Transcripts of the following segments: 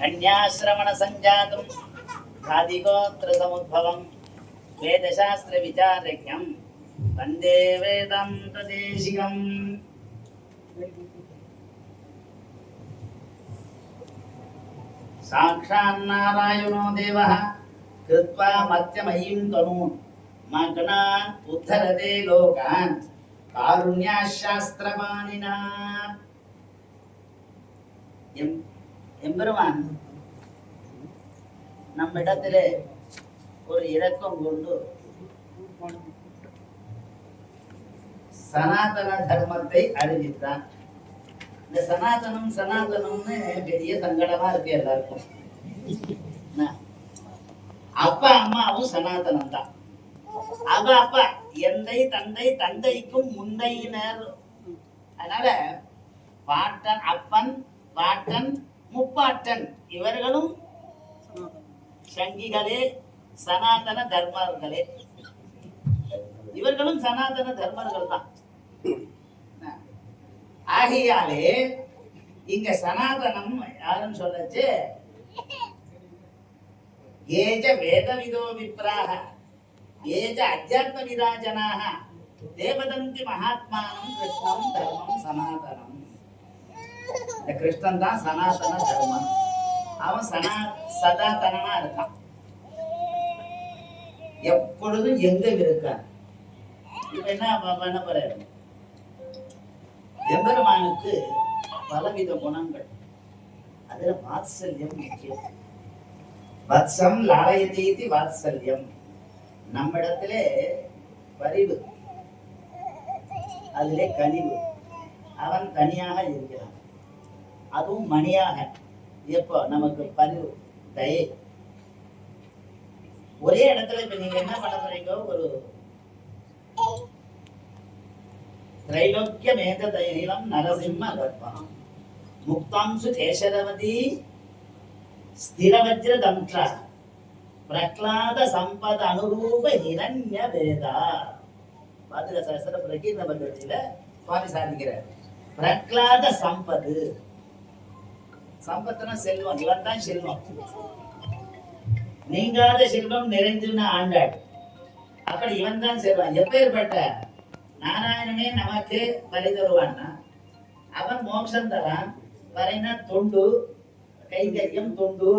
கன்யாசிரமண சஞ்சாதம் காதிகோத்திர சமுத்பவம் வேதசாஸ்திர விசாரஜ்ஞம் வந்தே வேதாந்த தேசிகம். சாக்ஷான் நாராயணோ தேவः கிருத்வா மத்யமயீம் தனூன் மக்னான் உத்தரதே லோகான் காருண்யாசாஸ்திரபாணினா. எம்பெருமான் நம்மிடத்திலே ஒரு இரக்கம் கொண்டு சனாதன தர்மத்தை அறிவித்தான். இந்த சனாதனம் சனாதனம்னு பெரிய சங்கடமா இருக்கு எல்லாருக்கும். அப்பா அம்மாவும் சனாதனம் தான். அவ அப்பா எந்தை தந்தை தந்தைக்கும் முந்தையினர். அதனால பாட்டன் அப்பன் பாட்டன் முப்பாட்டன் இவர்களும் சங்கிகளே சனாதன தர்மர்களே. இவர்களும் சனாதன தர்மர்கள் தான். ஆகையாலே இங்க சனாதனம் யாருன்னு சொல்லச்சு, ஏஜ வேதவிதோ விப்ராக ஏஜ அத்தியாத்ம விராஜனாக தேவதந்தி மகாத்மானம் கிருஷ்ணம் தர்மம் சனாதனம். இந்த கிருஷ்ணன் தான் சனாதன தர்மம். அவன் சதாதனா இருக்கான், எப்பொழுதும் எங்க இருக்கான். இப்ப என்ன பண்ண போறாரு, எம்பெருமானுக்கு பலவித குணங்கள், அதுல வாத்சல்யம் முக்கியம். வத்சம் லாலயதீதி வாத்சல்யம். நம்மிடத்திலே பரிவு, அதிலே கனிவு. அவன் தனியாக இருக்கிறான், அதுவும் மணியாக. எப்போ நமக்கு பரிவு தயை. ஒரே இடத்துல இப்ப நீங்க என்ன பண்ண போறீங்க, ஒரு திரைலோக்கியமேத தைலம் நரசிம்ம கர்ப்பம் முக்தாம்சு கேசரவதி ஸ்திரவஜ்ர தம்ஷா பிரக்லாத சம்பத அனுரூப ஹிரண்ய வேதா. பாதுகா சாஸ்திர பிரகீர்ண பద్ధதியில சுவாமி சாதிக்கிறார். பிரக்லாத சம்பது, சம்பத்துனா செல்வம். இவன் தான் செல்வம், நீங்காத செல்வம் நிறைந்துன்னு ஆண்டாள். அப்படி இவன் தான் செல்வம். எப்பேற்பட்ட நாராயணனே நமக்கு பலி தருவான்னா அவன் மோட்சம் தரான். வரைனா தொண்டு கைங்கரியம், தொண்டு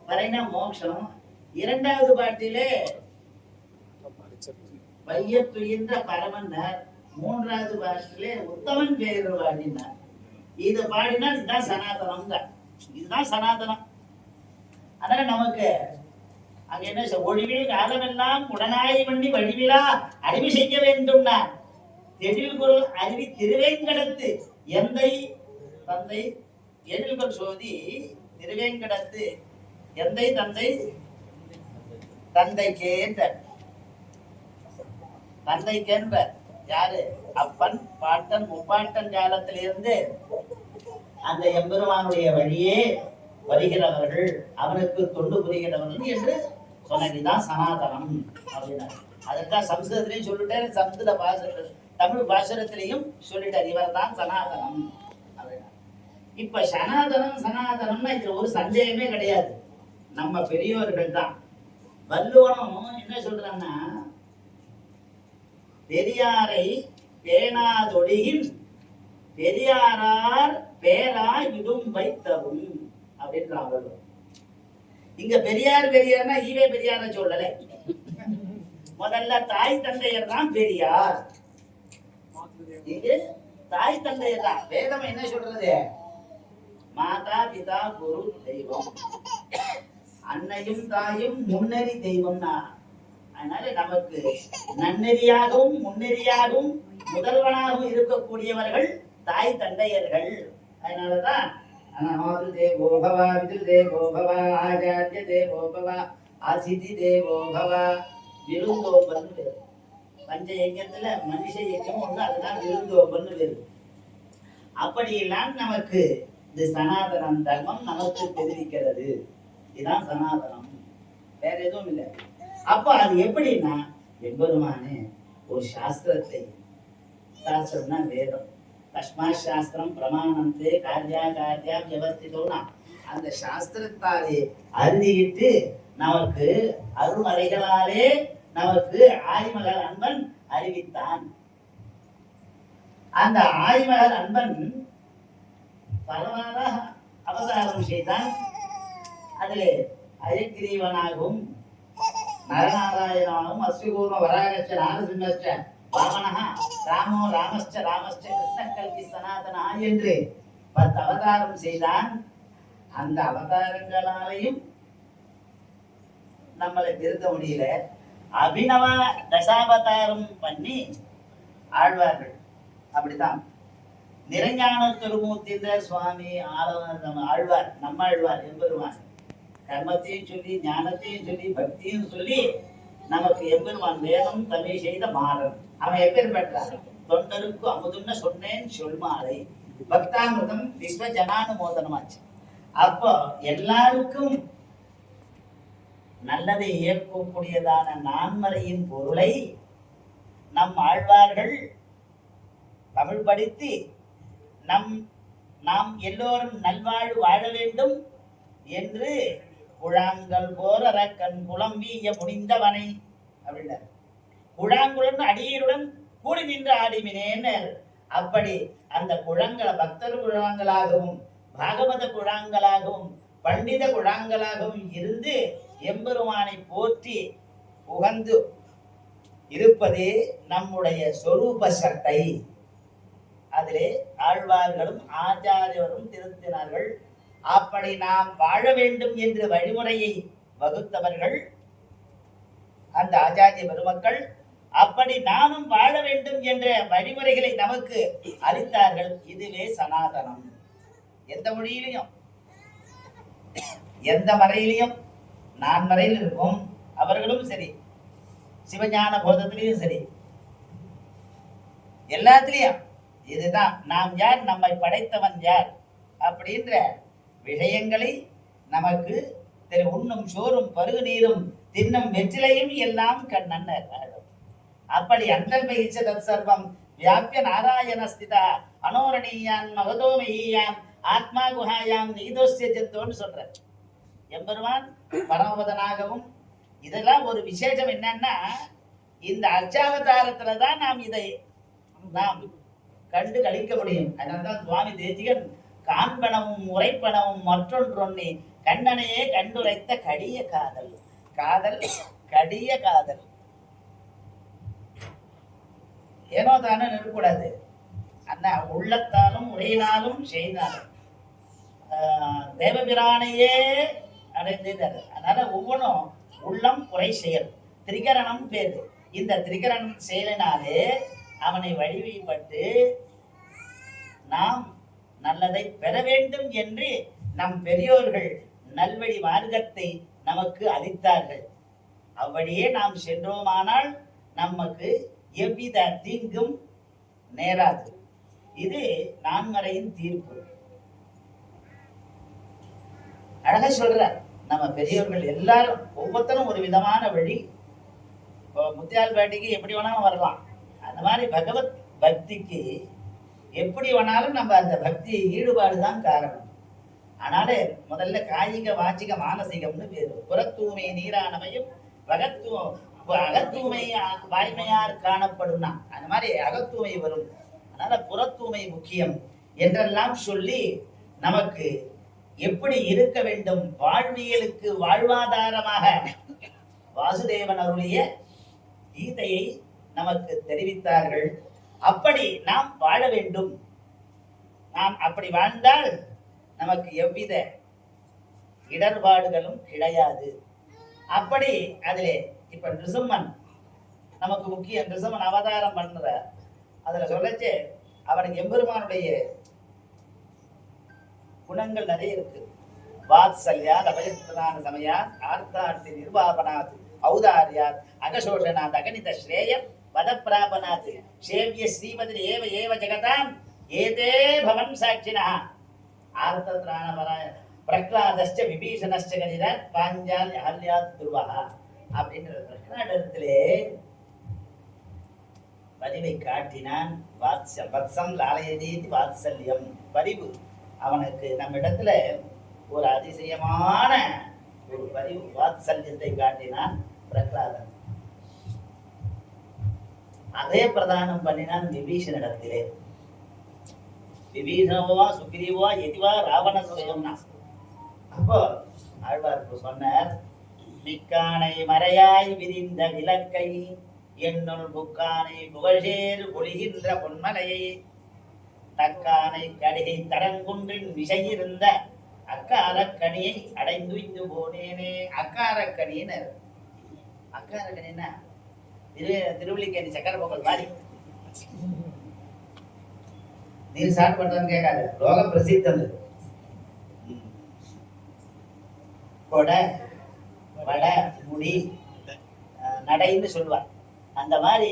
வரைனா மோட்சம். இரண்டாவது பாட்டிலே வையத்துயின்ற பரமன்னர். மூன்றாவது பாட்டிலே உத்தமன் பேரு பாடினார். இதை பாடினால் இதுதான் சனாதனம் தான். இதுதான் சனாதனம். அதனால நமக்கு அங்க என்ன, ஒழிவில் காலமெல்லாம் உடனாய் வண்டி வடிவிலா அடிமை செய்ய வேண்டும்னா எழில் பொருள் அருவி திருவேங்கடத்து எந்தை தந்தை எழில் பொருள் சோதி திருவேங்கடத்து எந்தை தந்தை தந்தைக்கேன்ற தந்தைக்கேன்ற யாரு, அப்பன் பாட்டன் முப்பாட்டன் காலத்திலிருந்து அந்த எம்பெருமானுடைய வழியே வருகிறவர்கள், அவனுக்கு தொண்டு புரிகிறவர்கள் என்று சொன்னதுதான் சனாதனம் அப்படின்னா. அதற்காக சம்ஸ்கிருதத்திலையும் சொல்லிட்டாரு, சம்ஸ்கிருத பாச தமிழ் பாசுரத்திலையும் சொல்லிட்டார், இவர் தான் சனாதனம் அப்படின்னா. இப்ப சனாதனம் சனாதனம்னா இதுல ஒரு சந்தேகமே கிடையாது. நம்ம பெரியோர்கள் தான். வள்ளுவனும் என்ன சொல்றான்னா, பெரியாரை பேணாதொழியின் பெரியாரார் பேரா இடும்பை தரும் அப்படின்றாங்க. இங்க பெரியார் பெரியார்னா ஈவே பெரியார சொல்லல. முதல்ல தாய் தந்தையர் தான் பெரியார். இங்க தாய் தந்தையர் தான். வேதம் என்ன சொல்றது, மாதா பிதா குரு தெய்வம், அன்னையும் தாயும் முன்னறி தெய்வம்னா. அதனால நமக்கு நன்னெறியாகவும் முன்னெறியாகவும் முதல்வனாகவும் இருக்கக்கூடியவர்கள் தாய் தந்தையர்கள். அதனாலதான் மாது தேவோ பவ, பித்ரு தேவோ பவ, ஆச்சாரிய தேவோ பவ, அதிதி தேவோ பவ, விருந்தோம்பன் பேரு. பஞ்ச யஜ்ஞத்துல மனுஷ யஜ்ஞம் ஒண்ணு, அதுதான் விருந்தோம்பன் பேரு. அப்படியெல்லாம் நமக்கு இந்த சனாதனம் தர்மம் நமக்கு தெரிவிக்கிறது. இதுதான் சனாதனம், வேற எதுவும் இல்லை. அப்ப அது எப்படின்னா, எம்பெருமானே ஒரு சாஸ்திரத்தை, சாஸ்திரம்னா வேதம், தஸ்மா சாஸ்திரம் பிரமாணந்தே கார்யா கார்யா வியவஸ்திதோனா அந்த சாஸ்திரத்தாலே அருதியிட்டு நமக்கு அருமறைகளாலே நமக்கு ஆய்மகள் அன்பன் அறிவித்தான். அந்த ஆய்மகள் அன்பன் பலவார அவதாரம் செய்தான். அதிலே அயக்கிரீவனாகவும் நரநாராயணாகவும் அஸ்விகூர்ம வராகச்ச நாரசிம்மச்ச வாமனஹ ராமோ ராமஸ்ச ராமஸ்ச கிருஷ்ணகல்கி சனாதனா என்று 10 அவதாரம் செய்தான். அந்த அவதாரங்களாலையும் நம்மளை திருத்த முடியல. அபிநவ தசாவதாரம் பண்ணி ஆழ்வார்கள். அப்படித்தான் நிரஞான திருமூர்த்திந்த சுவாமி ஆழ்வார், நம்ம ஆழ்வார் எம்பெருமான் கர்மத்தையும் சொல்லி ஞானத்தையும் சொல்லி பக்தியும் சொல்லி நமக்கு எம்பெருமான் வேதம் தமிழ் செய்த மாறன். அவன் எப்பேர் பெற்றான்? தொண்டருக்கு அமுதுன்னு சொன்னேன் சொல்மாலை பக்தாமிருதம் விஸ்வ ஜனானுமோதனமாச்சு. அப்போ எல்லாருக்கும் நல்லதை இயக்கக்கூடியதான நான்மறையின் பொருளை நம் ஆழ்வார்கள் தமிழ் படித்து நாம் எல்லோரும் நல்வாழ்வு வாழ வேண்டும் என்று குழாங்கல் போர கண் குளம்பிய முடிந்தவனை அப்படின்னார். குழாங்குளன் அடியருடன் கூடி நின்று ஆடிமினேன்னு. அப்படி அந்த குழாங்களை பக்தர் குழாங்களாகவும் பாகவத குழாங்களாகவும் பண்டித குழாங்களாகவும் இருந்து எம்பெருமானை போற்றி உகந்து இருப்பதே நம்முடைய சொரூப சட்டை. அதிலே ஆழ்வார்களும் ஆச்சாரியரும் திருத்தினார்கள். அப்படி நாம் வாழ வேண்டும் என்ற வழிமுறையை வகுத்தவர்கள் அந்த ஆச்சாரிய பெருமக்கள். அப்படி நானும் வாழ வேண்டும் என்ற வழிமுறைகளை நமக்கு அளித்தார்கள். இதுவே சனாதனம். எந்த மொழியிலையும் எந்த மறையிலையும் நான் மறையில் இருக்கும் அவர்களும் சரி, சிவஞான போதத்திலையும் சரி, எல்லாத்திலையும் இதுதான். நாம் யார், நம்மை படைத்தவன் யார் அப்படின்ற விஷயங்களை நமக்கு உண்ணும் சோறும் பருகு நீரும் தின்னும் வெற்றிலையும் எல்லாம் கண்ணன். அப்படி அந்தர்பயிச்ச தத் சர்வம் வியாபிய நாராயண ஸ்திதா அனோரணீயான் மகதோமீயான் ஆத்மா குஹாயாம் நீதோஸ்ய ஜந்தோன்னு சொல்றார் எம்பெருமான் பரமபதனாகவும். இதெல்லாம் ஒரு விசேஷம் என்னன்னா, இந்த அர்ச்சாவதாரத்துலதான் நாம் இதை நாம் கண்டு கழிக்க முடியும். அதனால்தான் சுவாமி தேசிகன் காண்பனவும் உரைப்பனவும் மற்றொன்றொன்னி கண்ணனையே கண்டுரைத்த கடிய காதல். காதல் கடிய காதல். ஏனோ தானே நிற்கக்கூடாது. அண்ணா உள்ளத்தாலும் உரையினாலும் செய்தாலும் தேவபிரானையே அடைந்தார். அதனால ஒவ்வொன்றும் உள்ளம் குறை செயல் திரிகரணம் பேரு. இந்த திரிகரணம் செயலினாலே அவனை வழிவழிபட்டு நாம் நல்லதை பெற வேண்டும் என்று நம் பெரியோர்கள் நல்வழி மார்க்கத்தை நமக்கு அளித்தார்கள். அவ்வழியே நாம் சென்றோமானால் நமக்கு எவ்வித தீங்கும் நேராது. இது நான்மறையின் தீர்ப்பு. அழகா சொல்றார் நம்ம பெரியவர்கள் எல்லாரும். ஒவ்வொருத்தரும் ஒரு விதமான வழி. முத்தியால் பேட்டிக்கு எப்படி வேணாலும் வரலாம். அந்த மாதிரி பகவத் பக்திக்கு எப்படி வேணாலும் நம்ம அந்த பக்தி ஈடுபாடு தான் காரணம். ஆனாலே முதல்ல காயிக வாச்சிக மானசிகம்னு பேரு. புறத்தூய்மை நீரானமையும் அகத்தூய்மை வாய்மையார் காணப்படும்னா அந்த மாதிரி அகத்தூய்மை வரும். அதனால புறத்தூய்மை முக்கியம் என்றெல்லாம் சொல்லி நமக்கு எப்படி இருக்க வேண்டும், வாழ்வியலுக்கு வாழ்வாதாரமாக வாசுதேவன் அருளிய கீதையை நமக்கு தெரிவித்தார்கள். அப்படி நாம் வாழ வேண்டும். நாம் அப்படி வாழ்ந்தால் நமக்கு எவ்வித இடர்பாடுகளும் கிடையாது. அப்படி அதிலே இப்ப நிருசிம்மன் நமக்கு முக்கிய. நிருசிம்மன் அவதாரம் பண்ற அதுல சொல்லச்சு அவனுக்கு எம்பெருமானுடைய குணங்கள் நிறைய இருக்கு. வாத்சல்யாத் அபயத்ரான சமயாத் ஆர்த்தார்த்தி நிர்வாபனாத் ஔதார்யாத் அகசோஷனாத் அகணித ஸ்ரேயம் வதப்பிராபனாத் சேவிய ஸ்ரீமதி ஏவ ஏவ ஜெகதாம் ஏதே பவன் சாட்சினா ஆர்த்தத்ரான பிரக்லாதஸ்ச விபீஷணஸ்ச கதிராத் பாஞ்சால் அஹல்யாத் துர்வஹா அப்படின்ற பிரகடனத்திலே பரிவை காட்டினான். வத்சம் லாலயதீதி வாத்சல்யம், பரிவு. அவனுக்கு நம்ம இடத்துல ஒரு அதிசயமான ஒரு பரிவு வாத்சல்யத்தை காட்டினான் பிரகலாதன். அதே பிரதானம் பண்ணினான் விபீஷனிடத்திலே. விபீஷணவா சுக்ரீவா எதிவா ராவண சுயம்னா. அப்போ ஆழ்வார்க்கு சொன்னார், மிக்கானை மறையாய் விரிந்த விளக்கை என்னுள் புக்கானை புகழேறு பொழிகின்ற பொன்மலையை தக்கானை கடிகை தடங்குன்றின் விசையிருந்த அக்காரக்கனியை அடைந்துய்ந்து போனேனே. அக்காரக்கணின்னு அக்காரக்கணின்னா திருவள்ளிக்கேணி சக்கர பொங்கல் மாதிரி. நீர் சாப்பிட்டு பண்றதுன்னு கேட்காது, லோக பிரசித்தம். கொடை வடை முடி நடைன்னு சொல்லுவார். அந்த மாதிரி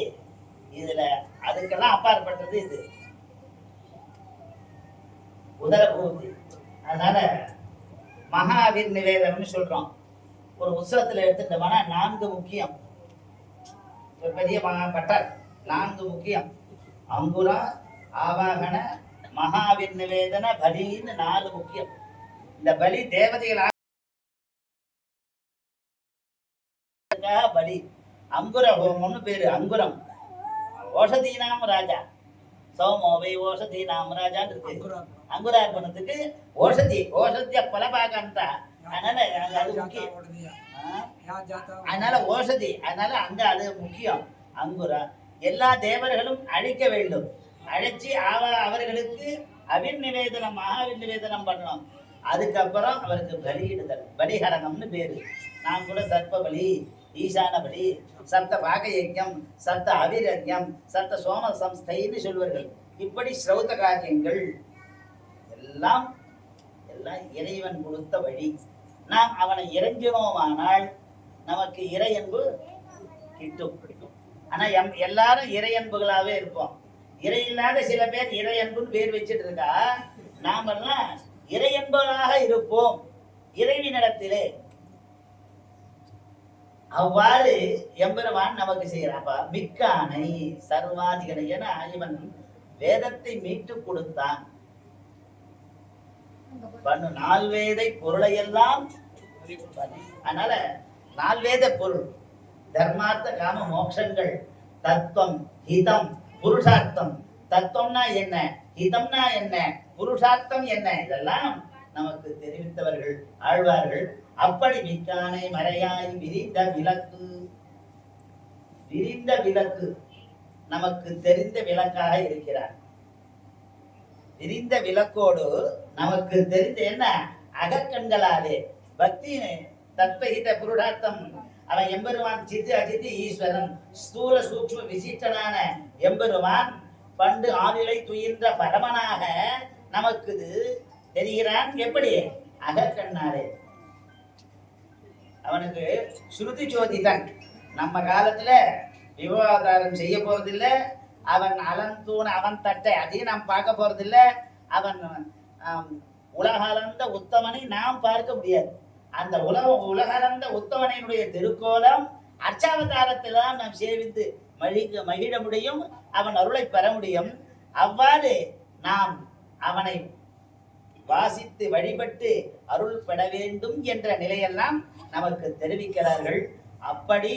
இதுல அதுக்கெல்லாம் அப்பாற்பட்டது இது உதரபூதி. அதனால மகாவீர் நிவேதம்னு சொல்றோம். ஒரு உற்சவத்துல எடுத்துட்டோம்னா 4 முக்கியம். ஒரு பெரிய பட்டர் 4 முக்கியம். அங்குரா ஆவாகன மகாவீர் நிவேதன பலின்னு 4 முக்கியம். இந்த பலி தேவதைகள் பலி. அங்குர ஹோமம்னு பேரு. அங்குரம் ஓஷதீனாம் ராஜா, சோமோவை ஓஷதீனாம் ராஜான்னு இருக்கு. அங்குரார்ப்பணத்துக்கு ஓஷதி ஓஷத்திய பலபாகந்தா. அதனால அது முக்கியம். அதனால ஓஷதி, அதனால அங்க அது முக்கியம். அங்குரா எல்லா தேவர்களும் அழைக்க வேண்டும். அழைச்சி அவர்களுக்கு அவிர் நிவேதனம் மகாவிர் நிவேதனம் பண்ணணும். அதுக்கப்புறம் அவருக்கு பலியிடுதல், பலிஹரணம்னு பேரு. நான் கூட சர்ப்ப பலி, ஈசான பலி, சப்த பாக யஜ்யம், சப்த அவிரஜ்யம், சப்த சோம சம்ஸ்தைன்னு சொல்வார்கள். இப்படி ஸ்ரௌத காரியங்கள் எல்லாம் இறைவன் கொடுத்த வழி. நாம் அவனை இறைஞ்சினோமானால் நமக்கு இறையன்பு கிட்டும். ஆனா எல்லாரும் இறையன்புகளாவே இருப்போம். இறை இல்லாத சில பேர் இறையன்புன்னு பேர் வச்சுட்டு இருக்கா. நாமெல்லாம் இறையன்புகளாக இருப்போம் இறைவினிடத்திலே. அவ்வாறு எம்பெருமான் நமக்கு செய்யறாப்பா. மிக்கானை சர்வாதிகனை என இவன் வேதத்தை மீட்டு கொடுத்தான். பண்ணு 4 வேதை பொருளையெல்லாம். அதனால 4 வேத பொருள் தர்மார்த்த காம மோட்சங்கள், தத்துவம், ஹிதம், புருஷார்த்தம். தத்துவம்னா என்ன, ஹிதம்னா என்ன, புருஷார்த்தம் என்ன, இதெல்லாம் நமக்கு தெரிவித்தவர்கள் ஆழ்வார்கள். அப்படி மிக்கானை மறையாய் விரிந்த விளக்கு. விரிந்த விளக்கு நமக்கு தெரிந்த விளக்காக இருக்கிறார். விரிந்த விளக்கோடு நமக்கு தெரிந்த என்ன அகக்கண்களாலே பக்தி தத்வஹித புருஷார்த்தம். அவன் எம்பெருமான் சித்து அஜித்து ஈஸ்வரன், ஸ்தூல சூக்ஷ்ம விசிஷ்டனான எம்பெருமான் பண்டு ஆளிலை துயின்ற பரமனாக நமக்கு தெரிகிறான். எப்படி? அகக்கண்ணாலே. அவனுக்கு ஸ்ருதி ஜோதிதான். நம்ம காலத்துல விவாதாரம் செய்ய போறதில்லை. அவன் அலந்தூண் அவன் தட்டை அதையும் நாம் பார்க்க போறதில்ல. அவன் உலகளந்த உத்தமனை நாம் பார்க்க முடியாது. அந்த உலகளந்த உத்தமனையினுடைய திருக்கோலம் அர்ச்சாவதாரத்தில்தான் நாம் சேவித்து மகிழ முடியும். அவன் அருளை பெற முடியும். அவ்வாறு நாம் அவனை வாசித்து வழிபட்டு அருள் பெற வேண்டும் என்ற நிலையெல்லாம் நமக்கு தெரிவிக்கிறார்கள். அப்படி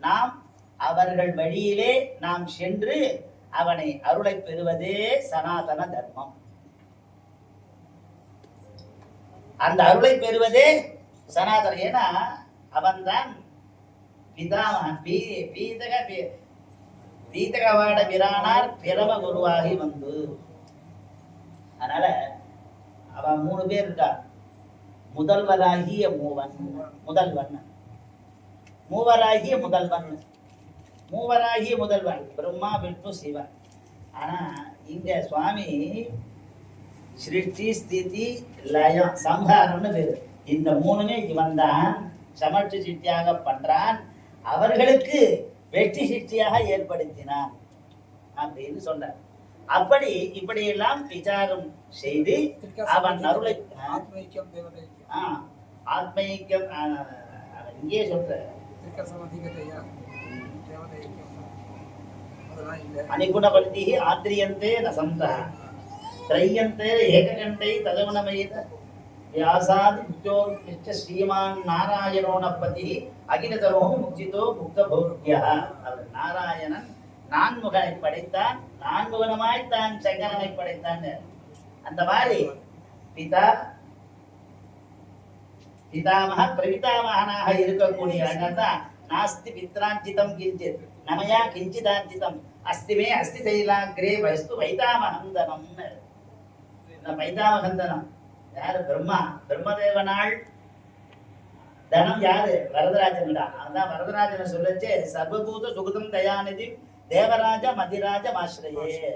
நாம் அவர்கள் வழியிலே நாம் சென்று அவனை அருளை பெறுவதே சனாதன தர்மம். அந்த அருளை பெறுவதே சனாதன. ஏன்னா அவன்தான் பிதாமகன். பீதகவாட பிரானார் பிரம குருவாகி வந்து. அதனால அவன் 3 பேர் இருக்கா. முதல்வராகிய முதல்வன், மூவராகிய முதல்வன், மூவராகிய முதல்வன் பிரம்மா விஷ்ணு சிவன். ஆனா இங்க சுவாமி சிருஷ்டி ஸ்திதி லயம் சம்ஹாரம்னு பேரு. இந்த 3மே இவன் தான் சமர்ச்சி சிட்டியாக பண்றான். அவர்களுக்கு வெற்றி சிட்டியாக ஏற்படுத்தினான் அப்படின்னு சொல்றார். அப்படி இப்படியெல்லாம் விசாரம் செய்து அவன் அருளை ஆத்மீகம் இங்கே சொல்ற அனிகுணபடுத்தி ஆத்ரியந்தே நசந்தா திரையந்தே ஏககண்டை ததவனமேத व्यासादि मुक्तोत्कृष्ट श्रीमान नारायणोनपति अखिलतरो मुक्तितो मुक्तभोग्यः. அவர் நாராயணன் நான்முகனை படைத்தான், நான்முகனமாய் தான் சங்கரனை படைத்தான். அந்த மாதிரி பிதா பிதாமக பிரபிதாமகனாக இருக்கக்கூடிய தான் நாஸ்தி பித்ராஞ்சிதம் கிஞ்சித் நமயா கிஞ்சிதாஞ்சிதம் அஸ்திமே அஸ்தி சைலாகிரே வஸ்து வைதாமகந்தனம். வைதாமகந்தனம் யாரு? பிரம்மா. பிரம்மதேவனாள் தனம் யாரு? வரதராஜன். அதான் வரதராஜனை சொல்லச்சே சர்வபூத சுகுதம் தயாநிதி தேவராஜ மதிராஜ ஆசிரியே.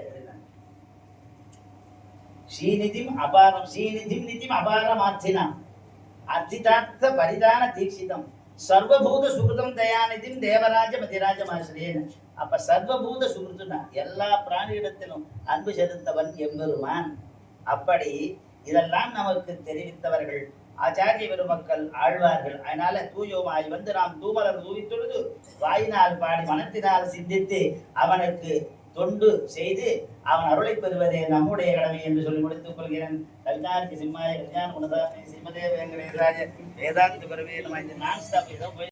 ஸ்ரீநிதிம் அபாரம் ஸ்ரீநிதிம் நிதிம் அபாரம் ஆர்த்தினாம் அர்த்திதார்த்த பரிதான தீட்சிதம் சர்வபூத சுகிருதம் தயாநிதிம் தேவராஜ மதிராஜ ஆசிரியேன். அப்ப சர்வபூத சுகிருத்துனா எல்லா பிராணியிடத்திலும் அன்பு செலுத்தவன் எம்பெருமான். அப்படி இதெல்லாம் நமக்கு தெரிவித்தவர்கள் ஆச்சாரிய பெருமக்கள் ஆழ்வார்கள். அதனால தூயோமாய் வந்து நாம் தூமலர் தூவித்தொழுது வாயினால் பாடி மனத்தினால் சிந்தித்து அவனுக்கு தொண்டு செய்து அவன் அருளை பெறுவதே நம்முடைய கடமை என்று சொல்லி முடித்துக் கொள்கிறேன். கவிதார்த்தி சிம்மாய கல்யாண குணதாமி ஸ்ரீமதே வெங்கடேசாய வேதாந்த பெருவே நம்ம இந்த நான் ஸ்டாப் ஏதோ போய்